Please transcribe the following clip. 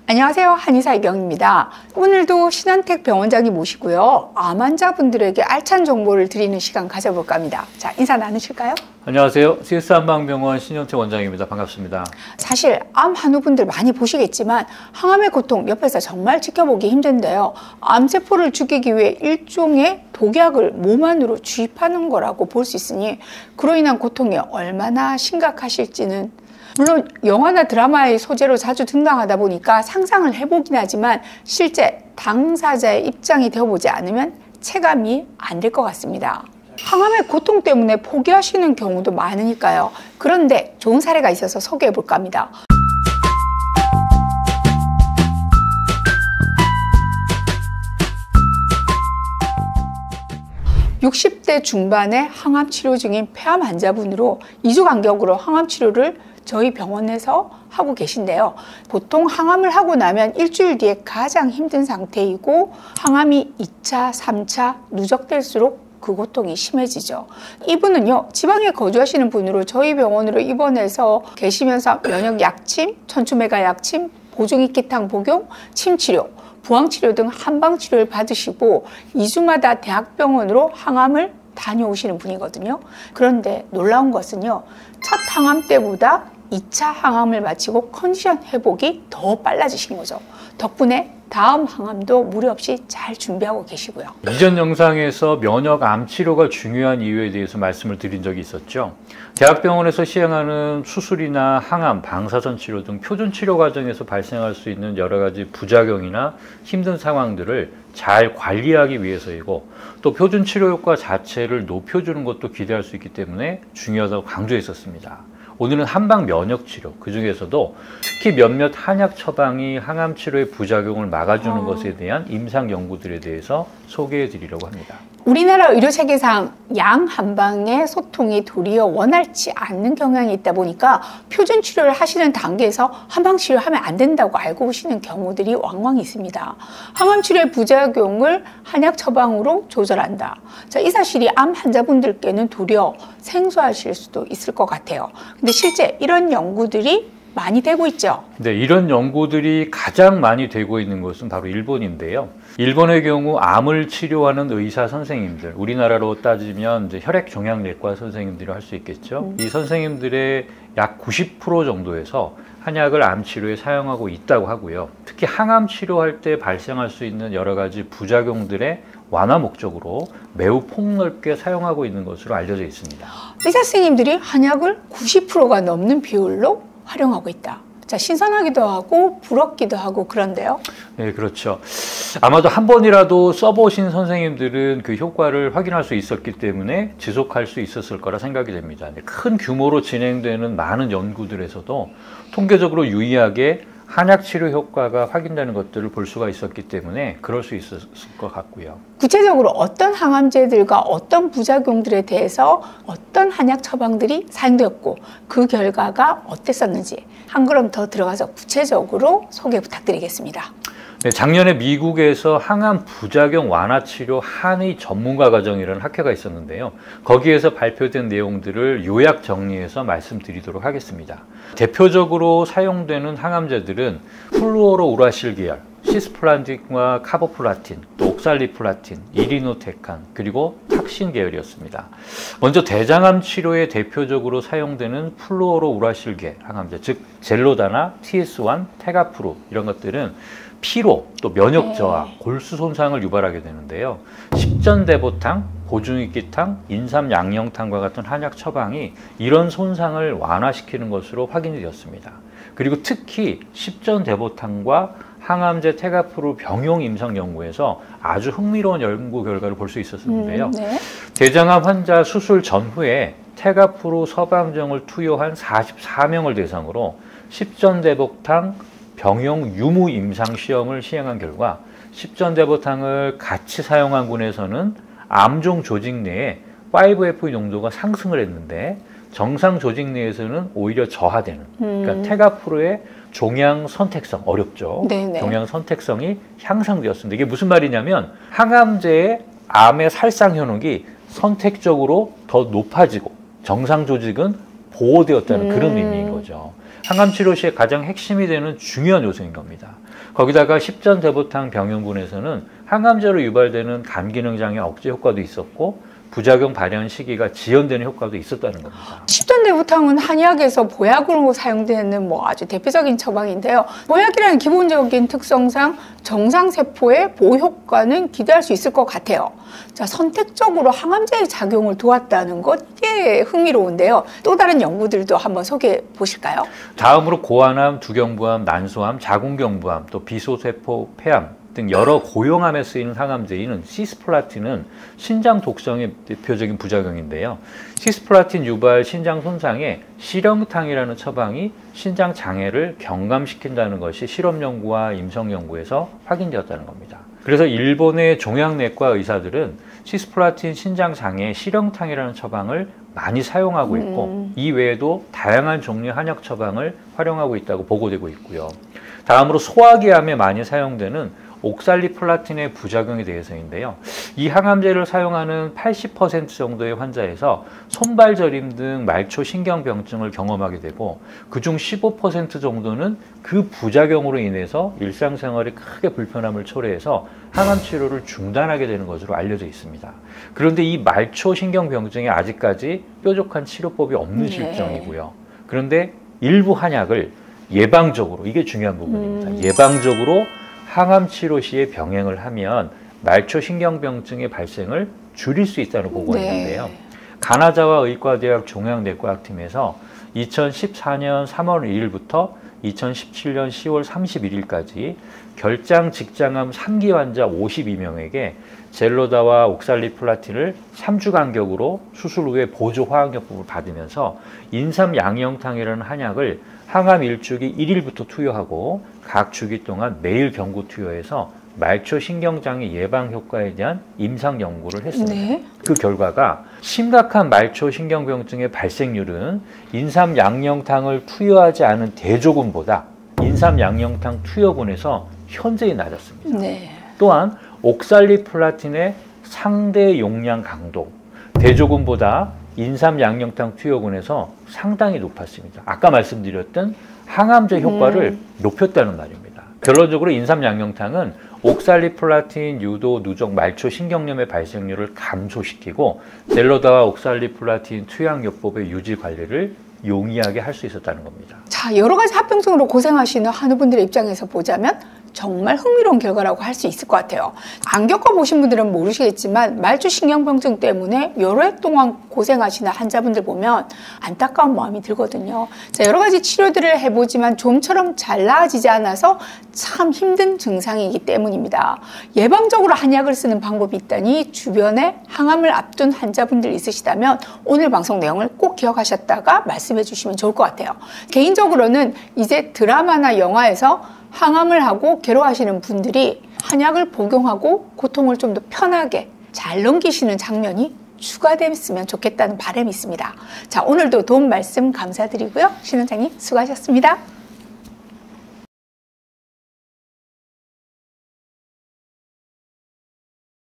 안녕하세요. 한의사 이경입니다. 오늘도 신한택 병원장님 모시고요. 암 환자분들에게 알찬 정보를 드리는 시간 가져볼까 합니다. 자, 인사 나누실까요? 안녕하세요. CS 한방병원 신영태 원장입니다. 반갑습니다. 사실 암 환우분들 많이 보시겠지만 항암의 고통 옆에서 정말 지켜보기 힘든데요. 암세포를 죽이기 위해 일종의 독약을 몸 안으로 주입하는 거라고 볼 수 있으니 그로 인한 고통이 얼마나 심각하실지는 물론 영화나 드라마의 소재로 자주 등장하다 보니까 상상을 해보긴 하지만 실제 당사자의 입장이 되어보지 않으면 체감이 안 될 것 같습니다. 항암의 고통 때문에 포기하시는 경우도 많으니까요. 그런데 좋은 사례가 있어서 소개해 볼까 합니다. (60대) 중반의 항암 치료 중인 폐암 환자분으로 2주 간격으로 항암 치료를 저희 병원에서 하고 계신데요. 보통 항암을 하고 나면 일주일 뒤에 가장 힘든 상태이고 항암이 2차, 3차 누적될수록 그 고통이 심해지죠. 이분은요, 지방에 거주하시는 분으로 저희 병원으로 입원해서 계시면서 면역 약침, 천추메가 약침, 보중익기탕 복용, 침치료, 부항치료 등 한방치료를 받으시고 2주마다 대학병원으로 항암을 다녀오시는 분이거든요. 그런데 놀라운 것은요, 첫 항암 때보다 2차 항암을 마치고 컨디션 회복이 더 빨라지신 거죠. 덕분에 다음 항암도 무리 없이 잘 준비하고 계시고요. 이전 영상에서 면역 암 치료가 중요한 이유에 대해서 말씀을 드린 적이 있었죠. 대학병원에서 시행하는 수술이나 항암, 방사선 치료 등 표준 치료 과정에서 발생할 수 있는 여러 가지 부작용이나 힘든 상황들을 잘 관리하기 위해서이고, 또 표준 치료 효과 자체를 높여주는 것도 기대할 수 있기 때문에 중요하다고 강조했었습니다. 오늘은 한방 면역 치료, 그 중에서도 특히 몇몇 한약 처방이 항암 치료의 부작용을 막아주는 것에 대한 임상 연구들에 대해서 소개해 드리려고 합니다. 우리나라 의료 체계상 양 한방의 소통이 도리어 원활치 않는 경향이 있다 보니까 표준 치료를 하시는 단계에서 한방 치료하면 안 된다고 알고 오시는 경우들이 왕왕 있습니다. 항암 치료의 부작용을 한약 처방으로 조절한다. 자, 이 사실이 암 환자분들께는 도리어 생소하실 수도 있을 것 같아요. 근데 실제 이런 연구들이 많이 되고 있죠. 네, 이런 연구들이 가장 많이 되고 있는 것은 바로 일본인데요. 일본의 경우 암을 치료하는 의사 선생님들, 우리나라로 따지면 이제 혈액종양내과 선생님들이 할 수 있겠죠. 이 선생님들의 약 90% 정도에서 한약을 암 치료에 사용하고 있다고 하고요. 특히 항암 치료할 때 발생할 수 있는 여러 가지 부작용들의 완화 목적으로 매우 폭넓게 사용하고 있는 것으로 알려져 있습니다. 의사 선생님들이 한약을 90%가 넘는 비율로 활용하고 있다. 자, 신선하기도 하고 부럽기도 하고 그런데요. 네, 그렇죠. 아마도 한 번이라도 써보신 선생님들은 그 효과를 확인할 수 있었기 때문에 지속할 수 있었을 거라 생각이 됩니다. 큰 규모로 진행되는 많은 연구들에서도 통계적으로 유의하게 한약 치료 효과가 확인되는 것들을 볼 수가 있었기 때문에 그럴 수 있었을 것 같고요. 구체적으로 어떤 항암제들과 어떤 부작용들에 대해서 어떤 한약 처방들이 사용되었고 그 결과가 어땠었는지 한 걸음 더 들어가서 구체적으로 소개 부탁드리겠습니다. 네, 작년에 미국에서 항암 부작용 완화 치료 한의 전문가 과정이라는 학회가 있었는데요. 거기에서 발표된 내용들을 요약 정리해서 말씀드리도록 하겠습니다. 대표적으로 사용되는 항암제들은 플루오로 우라실 계열, 시스플라틴과 카보플라틴, 또 옥살리플라틴, 이리노테칸, 그리고 탁신 계열이었습니다. 먼저 대장암 치료에 대표적으로 사용되는 플루오로 우라실계 항암제, 즉 젤로다나 TS1, 테가프루 이런 것들은 피로, 또 면역 저하, 골수 손상을 유발하게 되는데요. 십전대보탕, 보중익기탕, 인삼양령탕과 같은 한약 처방이 이런 손상을 완화시키는 것으로 확인이 되었습니다. 그리고 특히 십전대보탕과 항암제 테가프루 병용 임상 연구에서 아주 흥미로운 연구 결과를 볼 수 있었는데요. 네. 대장암 환자 수술 전후에 테가프루 서방정을 투여한 44명을 대상으로 십전대보탕 병용 유무 임상 시험을 시행한 결과 십전대보탕을 같이 사용한 군에서는 암종 조직 내에 5FE 농도가 상승을 했는데 정상 조직 내에서는 오히려 저하되는, 그러니까 테가프루의 종양 선택성, 어렵죠. 네네. 종양 선택성이 향상되었습니다. 이게 무슨 말이냐면 항암제의 암의 살상 현혹이 선택적으로 더 높아지고 정상 조직은 보호되었다는 그런 의미인 거죠. 항암 치료 시에 가장 핵심이 되는 중요한 요소인 겁니다. 거기다가 십전대보탕 병용군에서는 항암제로 유발되는 간 기능 장애 억제 효과도 있었고 부작용 발현 시기가 지연되는 효과도 있었다는 겁니다. 십전대보탕은 한의학에서 보약으로 사용되는 아주 대표적인 처방인데요. 보약이라는 기본적인 특성상 정상세포의 보호 효과는 기대할 수 있을 것 같아요. 자, 선택적으로 항암제의 작용을 도왔다는 것, 이게 흥미로운데요. 또 다른 연구들도 한번 소개해 보실까요? 다음으로 고환암, 두경부암, 난소암, 자궁경부암, 또 비소세포 폐암 등 여러 고용암에 쓰이는 항암제인 시스플라틴은 신장 독성의 대표적인 부작용인데요. 시스플라틴 유발 신장 손상에 실형탕이라는 처방이 신장 장애를 경감시킨다는 것이 실험 연구와 임상 연구에서 확인되었다는 겁니다. 그래서 일본의 종양내과 의사들은 시스플라틴 신장 장애 실형탕이라는 처방을 많이 사용하고 있고 이 외에도 다양한 종류의 한약 처방을 활용하고 있다고 보고되고 있고요. 다음으로 소화기암에 많이 사용되는 옥살리플라틴의 부작용에 대해서인데요. 이 항암제를 사용하는 80% 정도의 환자에서 손발 저림 등 말초 신경병증을 경험하게 되고 그중 15% 정도는 그 부작용으로 인해서 일상생활에 크게 불편함을 초래해서 항암 치료를 중단하게 되는 것으로 알려져 있습니다. 그런데 이 말초 신경병증에 아직까지 뾰족한 치료법이 없는 실정이고요. 그런데 일부 한약을 예방적으로, 이게 중요한 부분입니다. 예방적으로 항암 치료 시에 병행을 하면 말초 신경병증의 발생을 줄일 수 있다는 보고가 있는데요. 가나자와 의과대학 종양내과학팀에서 2014년 3월 1일부터 2017년 10월 31일까지 결장 직장암 3기 환자 52명에게 젤로다와 옥살리플라틴을 3주 간격으로 수술 후에 보조 화학요법을 받으면서 인삼양영탕이라는 한약을 항암 1주기 1일부터 투여하고 각 주기 동안 매일 경구 투여해서 말초 신경장애 예방 효과에 대한 임상 연구를 했습니다. 그 결과가 심각한 말초 신경병증의 발생률은 인삼양영탕을 투여하지 않은 대조군보다 인삼양영탕 투여군에서 현저히 낮았습니다. 또한 옥살리플라틴의 상대 용량 강도, 대조군보다 인삼양영탕 투여군에서 상당히 높았습니다. 아까 말씀드렸던 항암제 효과를 높였다는 말입니다. 결론적으로 인삼양영탕은 옥살리플라틴 유도 누적 말초 신경염의 발생률을 감소시키고 젤로다와 옥살리플라틴 투약요법의 유지 관리를 용이하게 할 수 있었다는 겁니다. 자, 여러 가지 합병증으로 고생하시는 한의분들의 입장에서 보자면 정말 흥미로운 결과라고 할 수 있을 것 같아요. 안 겪어보신 분들은 모르시겠지만 말초 신경병증 때문에 여러 해 동안 고생하시는 환자분들 보면 안타까운 마음이 들거든요. 자, 여러 가지 치료들을 해보지만 좀처럼 잘 나아지지 않아서 참 힘든 증상이기 때문입니다. 예방적으로 한약을 쓰는 방법이 있다니 주변에 항암을 앞둔 환자분들 있으시다면 오늘 방송 내용을 꼭 기억하셨다가 말씀해 주시면 좋을 것 같아요. 개인적으로는 이제 드라마나 영화에서 항암을 하고 괴로워하시는 분들이 한약을 복용하고 고통을 좀 더 편하게 잘 넘기시는 장면이 추가됐으면 좋겠다는 바람이 있습니다. 자, 오늘도 도움 말씀 감사드리고요. 신 원장님 수고하셨습니다.